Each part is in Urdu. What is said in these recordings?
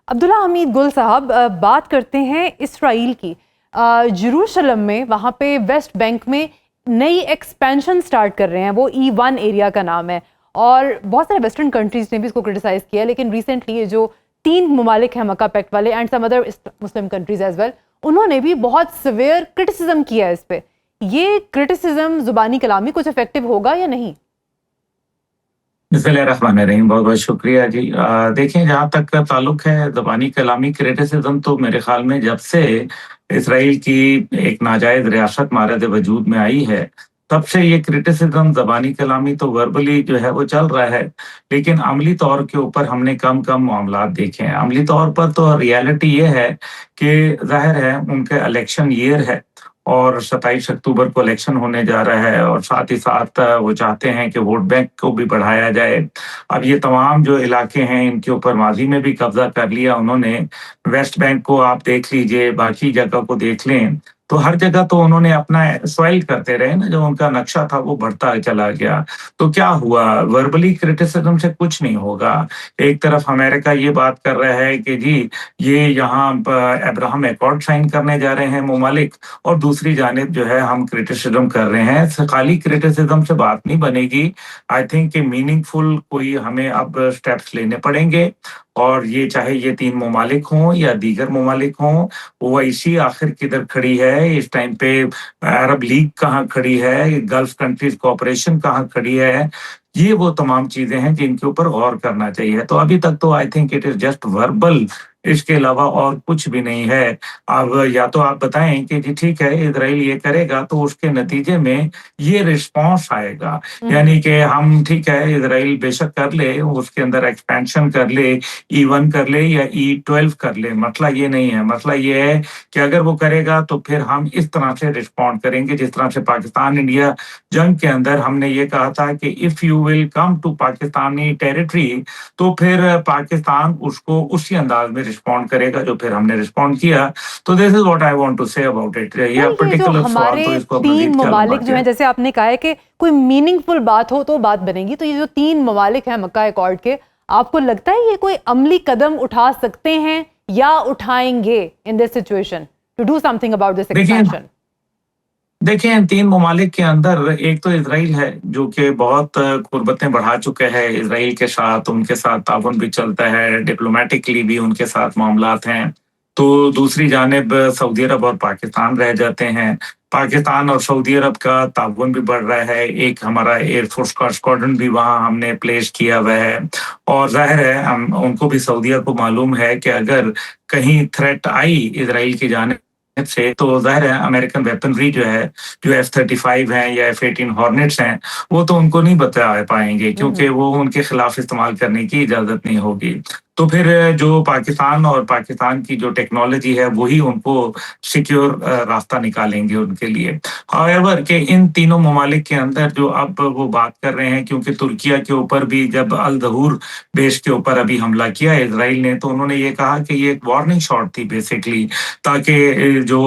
عبداللہ حمید گل صاحب، بات کرتے ہیں اسرائیل کی۔ جروسلم میں وہاں پہ ویسٹ بینک میں نئی ایکسپینشن سٹارٹ کر رہے ہیں، وہ E1 ایریا کا نام ہے، اور بہت سارے ویسٹرن کنٹریز نے بھی اس کو کرٹیسائز کیا، لیکن ریسنٹلی یہ جو 3 ممالک ہیں مکہ پیکٹ والے and some other Muslim countries as well, انہوں نے بھی بہت سویئر کرٹیسزم کیا ہے اس پہ۔ یہ کرٹیسزم زبانی کلامی کچھ افیکٹو ہوگا یا نہیں؟ بسم اللہ الرحمن الرحیم، بہت بہت شکریہ جی۔ دیکھیں، جہاں تک کا تعلق ہے زبانی کلامی کریٹیسزم، تو میرے خیال میں جب سے اسرائیل کی ایک ناجائز ریاست مارد وجود میں آئی ہے، تب سے یہ کریٹیسزم زبانی کلامی تو وربلی جو ہے وہ چل رہا ہے، لیکن عملی طور کے اوپر ہم نے کم معاملات دیکھے ہیں۔ عملی طور پر تو ریالٹی یہ ہے کہ ظاہر ہے ان کے الیکشن ایئر ہے، اور 27 اکتوبر کو الیکشن ہونے جا رہا ہے، اور ساتھ ہی ساتھ وہ چاہتے ہیں کہ ووٹ بینک کو بھی بڑھایا جائے۔ اب یہ تمام جو علاقے ہیں ان کے اوپر ماضی میں بھی قبضہ کر لیا انہوں نے۔ ویسٹ بینک کو آپ دیکھ لیجئے، باقی جگہ کو دیکھ لیں، تو ہر جگہ تو انہوں نے اپنا سوائل کرتے رہے نا، جو ان کا نقشہ تھا وہ بڑھتا چلا گیا۔ تو کیا ہوا؟ وربلی کرٹیسزم سے کچھ نہیں ہوگا۔ ایک طرف امریکہ یہ بات کر رہا ہے کہ جی یہ یہاں ابراہم ایکارڈ سائن کرنے جا رہے ہیں ممالک، اور دوسری جانب جو ہے ہم کرٹیسزم کر رہے ہیں۔ خالی کرٹیسزم سے بات نہیں بنے گی۔ آئی تھنک کہ میننگ فل کوئی ہمیں اب سٹیپس لینے پڑیں گے، اور یہ چاہے یہ 3 ممالک ہوں یا دیگر ممالک ہوں۔ اوائسی آخر کدھر کھڑی ہے اس ٹائم پہ؟ عرب لیگ کہاں کھڑی ہے؟ گلف کنٹریز کوآپریشن کہاں کھڑی ہے؟ یہ وہ تمام چیزیں ہیں جن کے اوپر غور کرنا چاہیے۔ تو ابھی تک تو I think it is just verbal, اس کے علاوہ اور کچھ بھی نہیں ہے۔ اب یا تو آپ بتائیں کہ جی ٹھیک ہے اسرائیل یہ کرے گا تو اس کے نتیجے میں یہ رسپانس آئے گا، یعنی کہ ہم ٹھیک ہے اسرائیل بے شک کر لے، اس کے اندر ایکسپینشن کر لے، E1 کر لے یا E12 کر لے، مسئلہ یہ نہیں ہے۔ مسئلہ یہ ہے کہ اگر وہ کرے گا تو پھر ہم اس طرح سے رسپونڈ کریں گے جس طرح سے پاکستان انڈیا جنگ کے اندر ہم نے یہ کہا تھا کہ if you will come to Pakistani territory, تو پھر پاکستان اس کو اسی انداز میں رسپونڈ کرے گا جو پھر ہم نے رسپونڈ کیا۔ تو this is what I want to say about it. یہ جو پرٹیکولر سوال ہمارے تو اس کو 3 مزید کیا لمبا ممالک جو ہیں، کیا۔ جیسے آپ نے کہا ہے کہ کوئی میننگ فل بات ہو تو بات بنے گی، تو یہ جو 3 ممالک ہیں مکہ ایکارڈ کے، آپ کو لگتا ہے یہ کوئی عملی قدم اٹھا سکتے ہیں یا اٹھائیں گے in this situation to do something about this expansion? دیکھیں، ان 3 ممالک کے اندر ایک تو اسرائیل ہے جو کہ بہت قربتیں بڑھا چکے ہیں اسرائیل کے ساتھ، ان کے ساتھ تعاون بھی چلتا ہے، ڈپلومیٹکلی بھی ان کے ساتھ معاملات ہیں۔ تو دوسری جانب سعودی عرب اور پاکستان رہ جاتے ہیں۔ پاکستان اور سعودی عرب کا تعاون بھی بڑھ رہا ہے، ایک ہمارا ایئر فورس کا اسکواڈرن بھی وہاں ہم نے پلیس کیا ہوا ہے، اور ظاہر ہے ان کو بھی سعودیہ کو معلوم ہے کہ اگر کہیں تھریٹ آئی اسرائیل کی جانب سے تو ظاہر ہے امریکن ویپنری جو ہے، جو F-35 ہیں یا F-18 ہارنٹس ہیں، وہ تو ان کو نہیں بتا پائیں گے کیونکہ وہ ان کے خلاف استعمال کرنے کی اجازت نہیں ہوگی۔ تو پھر جو پاکستان اور پاکستان کی جو ٹیکنالوجی ہے وہی ان کو سیکیور راستہ نکالیں گے ان کے لیے۔ however کہ ان تینوں ممالک کے اندر جو اب وہ بات کر رہے ہیں، کیونکہ ترکیہ کے اوپر بھی جب الظہور بیس کے اوپر ابھی حملہ کیا ہے اسرائیل نے، تو انہوں نے یہ کہا کہ یہ ایک وارننگ شاٹ تھی بیسکلی، تاکہ جو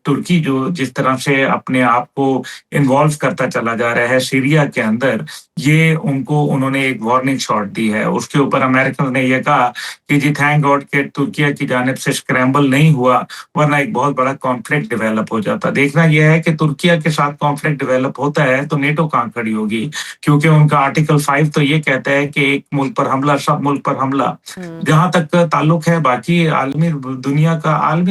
ترکی جو جس طرح سے اپنے آپ کو انوالو کرتا چلا جا رہا ہے سیریا کے اندر، یہ انہوں نے ایک وارننگ شاٹ دی ہے۔ اس کے اوپر امریکن نے یہ کہا کہ جی تھینک گاڈ کہ ترکیہ کی جانب سے اسکریمبل نہیں ہوا، ورنہ ایک بہت بڑا کانفلکٹ ڈیولپ ہو جاتا۔ دیکھنا یہ ہے کہ ترکیہ کے ساتھ کانفلکٹ ڈیولپ ہوتا ہے تو نیٹو کہاں کھڑی ہوگی، کیونکہ ان کا آرٹیکل 5 تو یہ کہتا ہے کہ ایک ملک پر حملہ سب ملک پر حملہ۔ جہاں تک تعلق ہے باقی عالمی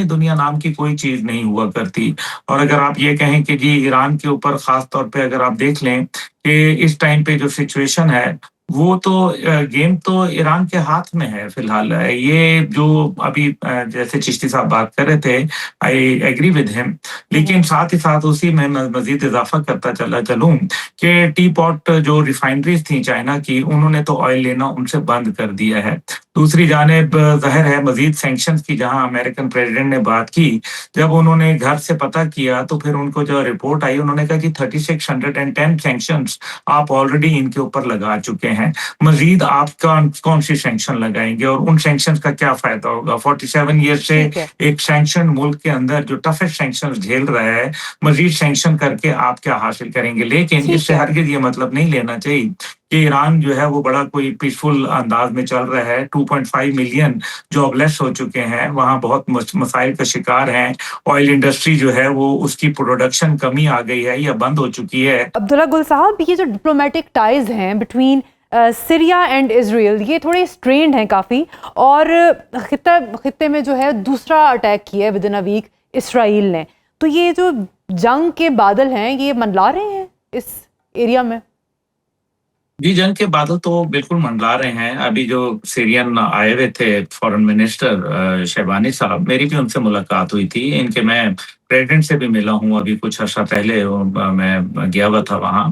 دنیا نام کی کوئی چیز نہیں ہوا کرتی۔ اور اگر آپ یہ کہیں کہ جی ایران کے اوپر خاص طور پہ اگر آپ دیکھ لیں کہ اس ٹائم پہ جو سچویشن ہے، وہ تو گیم تو ایران کے ہاتھ میں ہے فی الحال۔ یہ جو ابھی جیسے چشتی صاحب بات کر رہے تھے، آئی ایگری ود ہم، لیکن ساتھ ہی ساتھ اسی میں مزید اضافہ کرتا چلوں کہ ٹی پاٹ جو ریفائنریز تھیں چائنا کی، انہوں نے تو آئل لینا ان سے بند کر دیا ہے۔ دوسری جانب ظاہر ہے مزید سینکشنز کی جہاں امریکن پریزیڈنٹ نے بات کی، جب انہوں نے گھر سے پتہ کیا تو پھر ان کو جو رپورٹ آئی انہوں نے کہا کہ 3610 سینکشنز آپ آلریڈی ان کے اوپر لگا چکے ہیں، مزید آپ کون سی سینکشن لگائیں گے اور ان سینکشنز کا کیا فائدہ ہوگا؟ 47 ایئر سے ایک سینکشن ملک کے اندر جو ٹفسٹ سینکشنز جھیل رہا ہے، مزید سینکشن کر کے آپ کیا حاصل کریں گے؟ لیکن اس سے ہرگز یہ مطلب نہیں لینا چاہیے کہ ایران جو ہے وہ بڑا کوئی پیسفل انداز میں چل رہا ہے. 2.5 ملین جاب لیس ہو چکے ہیں, وہاں بہت مسائل کا شکار ہیں. آئل انڈسٹری جو ہے وہ اس کی پروڈکشن کمی آ گئی ہے یا بند ہو چکی ہے. عبداللہ گل صاحب, یہ جو ڈپلومیٹک ٹائز ہیں بٹوین سیریا اینڈ اسرائیل, یہ تھوڑے اسٹرینڈ ہیں کافی, اور خطے میں جو ہے دوسرا اٹیک کیا ہے ود ان اے ویک اسرائیل نے. تو یہ جو جنگ کے بادل ہیں یہ منڈلا رہے ہیں اس ایریا میں؟ جی, جنگ کے بادل تو بالکل منڈلا رہے ہیں. ابھی جو سیرین آئے ہوئے تھے فورن منسٹر شہبانی صاحب, میری بھی ان سے ملاقات ہوئی تھی. ان کے میں پریزیڈنٹ سے بھی ملا ہوں ابھی کچھ عرصہ پہلے, میں گیا ہوا تھا وہاں.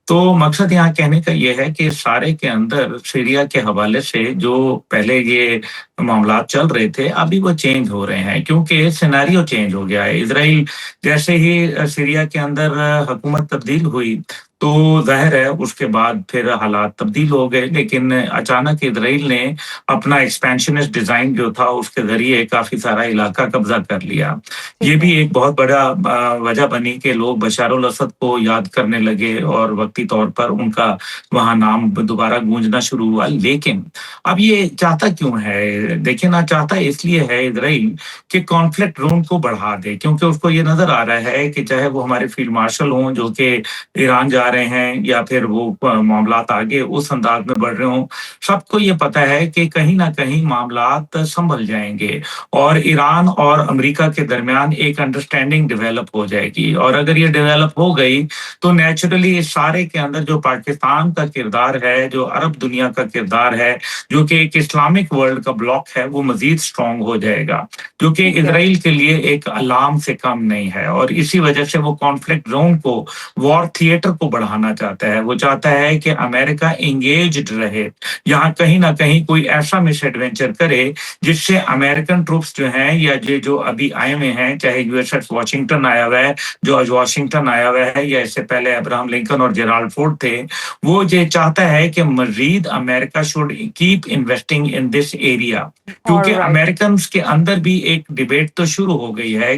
تو مقصد یہاں کہنے کا یہ ہے کہ سارے کے اندر سیریا کے حوالے سے جو پہلے یہ معاملات چل رہے تھے ابھی وہ چینج ہو رہے ہیں, کیونکہ سیناریو چینج ہو گیا ہے. اسرائیل جیسے ہی سیریا کے اندر حکومت تبدیل ہوئی تو ظاہر ہے اس کے بعد پھر حالات تبدیل ہو گئے, لیکن اچانک اسرائیل نے اپنا ایکسپینشنسٹ ڈیزائن جو تھا اس کے ذریعے کافی سارا علاقہ قبضہ کر لیا. یہ بھی ایک بہت بڑا وجہ بنی کہ لوگ بشار الاسد کو یاد کرنے لگے اور وقتی طور پر ان کا وہاں نام دوبارہ گونجنا شروع ہوا. لیکن اب یہ چاہتا کیوں ہے؟ دیکھیں نا, چاہتا اس لیے ہے اسرائیل کہ کانفلکٹ زون کو بڑھا دے, کیونکہ اس کو یہ نظر آ رہا ہے کہ چاہے وہ ہمارے فیلڈ مارشل ہوں جو کہ ایران جا رہے ہیں یا پھر وہ معاملات آگے اس انداز میں بڑھ رہے ہوں, سب کو یہ پتہ ہے کہ کہیں نہ کہیں معاملات سنبھل جائیں گے اور ایران اور امریکہ کے درمیان ایک انڈرسٹینڈنگ ڈیولپ ہو جائے گی. اور اگر یہ ڈیولپ ہو گئی تو نیچرلی اس سارے کے اندر جو پاکستان کا کردار ہے, جو عرب دنیا کا کردار ہے, جو کہ ایک اسلامک ورلڈ کا بلاک ہے, وہ مزید سٹرونگ ہو جائے گا, جو کہ اسرائیل کے لیے ایک الارم سے کم نہیں ہے. اور اسی وجہ سے وہ کانفلکٹ زون کو, وار تھیٹر کو بڑھانا چاہتا ہے. وہ چاہتا ہے کہ امریکہ انگیجڈ رہے, یہاں کہیں نہ کہیں کوئی ایسا مس ایڈونچر کرے جس سے امریکن ٹروپس جو ہیں یا جو ابھی آئے ہوئے ہیں, چاہے یو ایس ایس واشنگٹن آیا ہوا ہے, جو آج واشنگٹن آیا ہوا ہے, یا اس سے پہلے ابراہم لنکن اور جیرالڈ فورڈ تھے, وہ یہ چاہتا ہے کہ مزید America should keep investing in this area, کیونکہ امریکنز کے اندر بھی ایک ڈیبیٹ تو شروع ہو گئی ہے